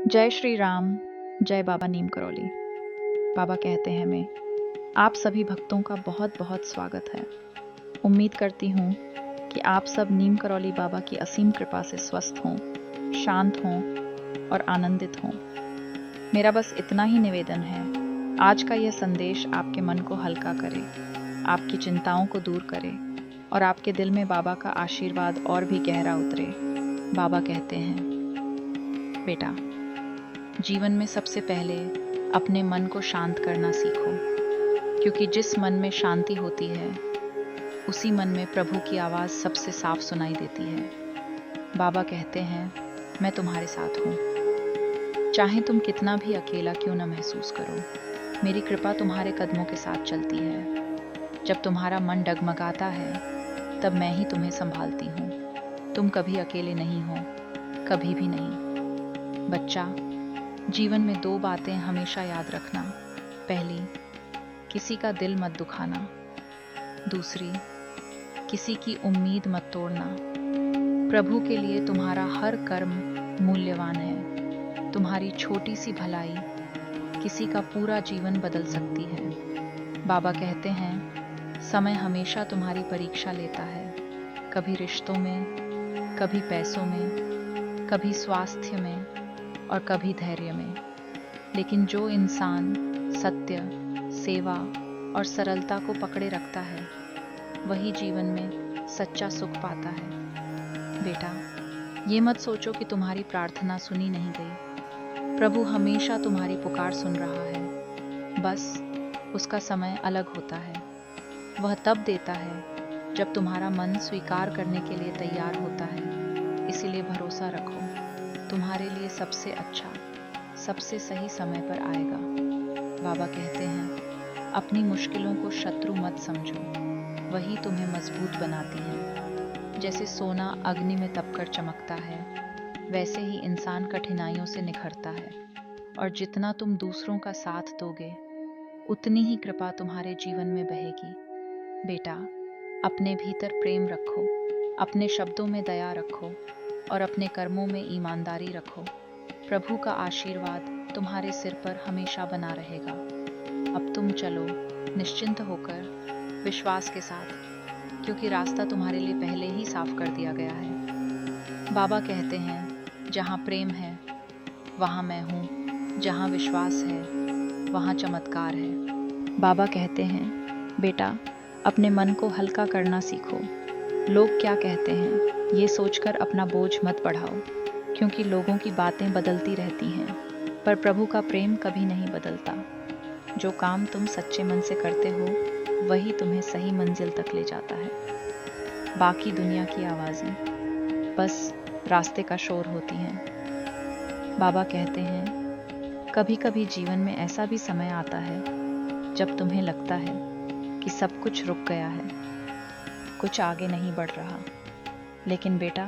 जय श्री राम। जय बाबा नीम करौली। बाबा कहते हैं मैं आप सभी भक्तों का बहुत बहुत स्वागत है। उम्मीद करती हूँ कि आप सब नीम करौली बाबा की असीम कृपा से स्वस्थ हों, शांत हों और आनंदित हों। मेरा बस इतना ही निवेदन है, आज का यह संदेश आपके मन को हल्का करे, आपकी चिंताओं को दूर करे और आपके दिल में बाबा का आशीर्वाद और भी गहरा उतरे। बाबा कहते हैं, बेटा, जीवन में सबसे पहले अपने मन को शांत करना सीखो, क्योंकि जिस मन में शांति होती है उसी मन में प्रभु की आवाज़ सबसे साफ सुनाई देती है। बाबा कहते हैं, मैं तुम्हारे साथ हूँ, चाहे तुम कितना भी अकेला क्यों न महसूस करो, मेरी कृपा तुम्हारे कदमों के साथ चलती है। जब तुम्हारा मन डगमगाता है तब मैं ही तुम्हें संभालती हूँ। तुम कभी अकेले नहीं हो, कभी भी नहीं। बच्चा, जीवन में दो बातें हमेशा याद रखना। पहली, किसी का दिल मत दुखाना। दूसरी, किसी की उम्मीद मत तोड़ना। प्रभु के लिए तुम्हारा हर कर्म मूल्यवान है। तुम्हारी छोटी सी भलाई किसी का पूरा जीवन बदल सकती है। बाबा कहते हैं, समय हमेशा तुम्हारी परीक्षा लेता है, कभी रिश्तों में, कभी पैसों में, कभी स्वास्थ्य में और कभी धैर्य में। लेकिन जो इंसान सत्य, सेवा और सरलता को पकड़े रखता है वही जीवन में सच्चा सुख पाता है। बेटा, ये मत सोचो कि तुम्हारी प्रार्थना सुनी नहीं गई। प्रभु हमेशा तुम्हारी पुकार सुन रहा है, बस उसका समय अलग होता है। वह तब देता है जब तुम्हारा मन स्वीकार करने के लिए तैयार होता है। इसीलिए भरोसा रखो, तुम्हारे लिए सबसे अच्छा, सबसे सही समय पर आएगा। बाबा कहते हैं, अपनी मुश्किलों को शत्रु मत समझो, वही तुम्हें मजबूत बनाती है। जैसे सोना अग्नि में तपकर चमकता है, वैसे ही इंसान कठिनाइयों से निखरता है। और जितना तुम दूसरों का साथ दोगे उतनी ही कृपा तुम्हारे जीवन में बहेगी। बेटा, अपने भीतर प्रेम रखो, अपने शब्दों में दया रखो और अपने कर्मों में ईमानदारी रखो। प्रभु का आशीर्वाद तुम्हारे सिर पर हमेशा बना रहेगा। अब तुम चलो निश्चिंत होकर, विश्वास के साथ, क्योंकि रास्ता तुम्हारे लिए पहले ही साफ कर दिया गया है। बाबा कहते हैं, जहाँ प्रेम है वहाँ मैं हूँ, जहाँ विश्वास है वहाँ चमत्कार है। बाबा कहते हैं, बेटा, अपने मन को हल्का करना सीखो। लोग क्या कहते हैं ये सोचकर अपना बोझ मत बढ़ाओ, क्योंकि लोगों की बातें बदलती रहती हैं, पर प्रभु का प्रेम कभी नहीं बदलता। जो काम तुम सच्चे मन से करते हो वही तुम्हें सही मंजिल तक ले जाता है। बाकी दुनिया की आवाज़ें बस रास्ते का शोर होती हैं। बाबा कहते हैं, कभी कभी जीवन में ऐसा भी समय आता है जब तुम्हें लगता है कि सब कुछ रुक गया है, कुछ आगे नहीं बढ़ रहा। लेकिन बेटा,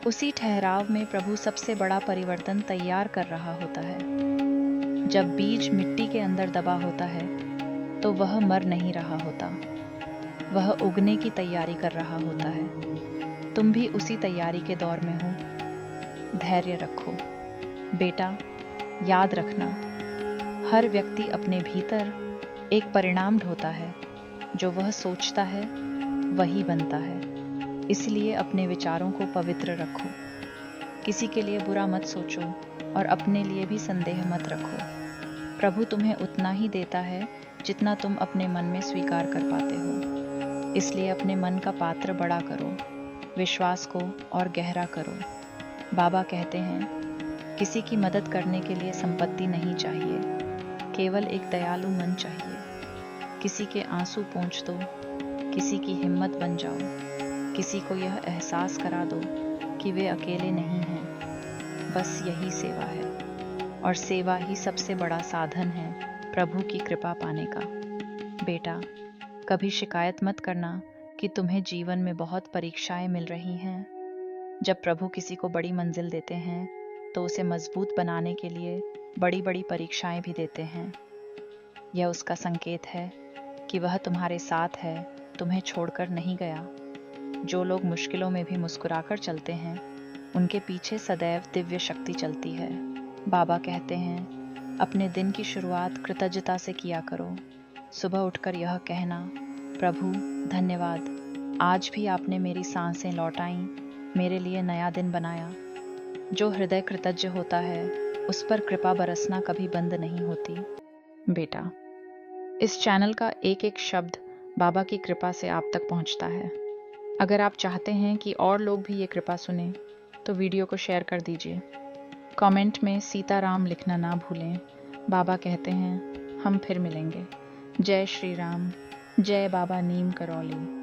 उसी ठहराव में प्रभु सबसे बड़ा परिवर्तन तैयार कर रहा होता है। जब बीज मिट्टी के अंदर दबा होता है तो वह मर नहीं रहा होता, वह उगने की तैयारी कर रहा होता है। तुम भी उसी तैयारी के दौर में हो। धैर्य रखो। बेटा, याद रखना, हर व्यक्ति अपने भीतर एक परिणाम ढोता है, जो वह सोचता है वही बनता है। इसलिए अपने विचारों को पवित्र रखो, किसी के लिए बुरा मत सोचो और अपने लिए भी संदेह मत रखो। प्रभु तुम्हें उतना ही देता है जितना तुम अपने मन में स्वीकार कर पाते हो। इसलिए अपने मन का पात्र बड़ा करो, विश्वास को और गहरा करो। बाबा कहते हैं, किसी की मदद करने के लिए संपत्ति नहीं चाहिए, केवल एक दयालु मन चाहिए। किसी के आंसू पोंछ दो, किसी की हिम्मत बन जाओ, किसी को यह एहसास करा दो कि वे अकेले नहीं हैं। बस यही सेवा है, और सेवा ही सबसे बड़ा साधन है प्रभु की कृपा पाने का। बेटा, कभी शिकायत मत करना कि तुम्हें जीवन में बहुत परीक्षाएं मिल रही हैं। जब प्रभु किसी को बड़ी मंजिल देते हैं तो उसे मजबूत बनाने के लिए बड़ी बड़ी परीक्षाएं भी देते हैं। यह उसका संकेत है कि वह तुम्हारे साथ है, तुम्हें छोड़कर नहीं गया। जो लोग मुश्किलों में भी मुस्कुराकर चलते हैं उनके पीछे सदैव दिव्य शक्ति चलती है। बाबा कहते हैं, अपने दिन की शुरुआत कृतज्ञता से किया करो। सुबह उठकर यह कहना, प्रभु धन्यवाद, आज भी आपने मेरी सांसें लौटाई, मेरे लिए नया दिन बनाया। जो हृदय कृतज्ञ होता है, उस पर कृपा बरसना कभी बंद नहीं होती। बेटा, इस चैनल का एक एक शब्द बाबा की कृपा से आप तक पहुंचता है। अगर आप चाहते हैं कि और लोग भी ये कृपा सुने, तो वीडियो को शेयर कर दीजिए। कमेंट में सीताराम लिखना ना भूलें। बाबा कहते हैं, हम फिर मिलेंगे। जय श्री राम, जय बाबा नीम करौली।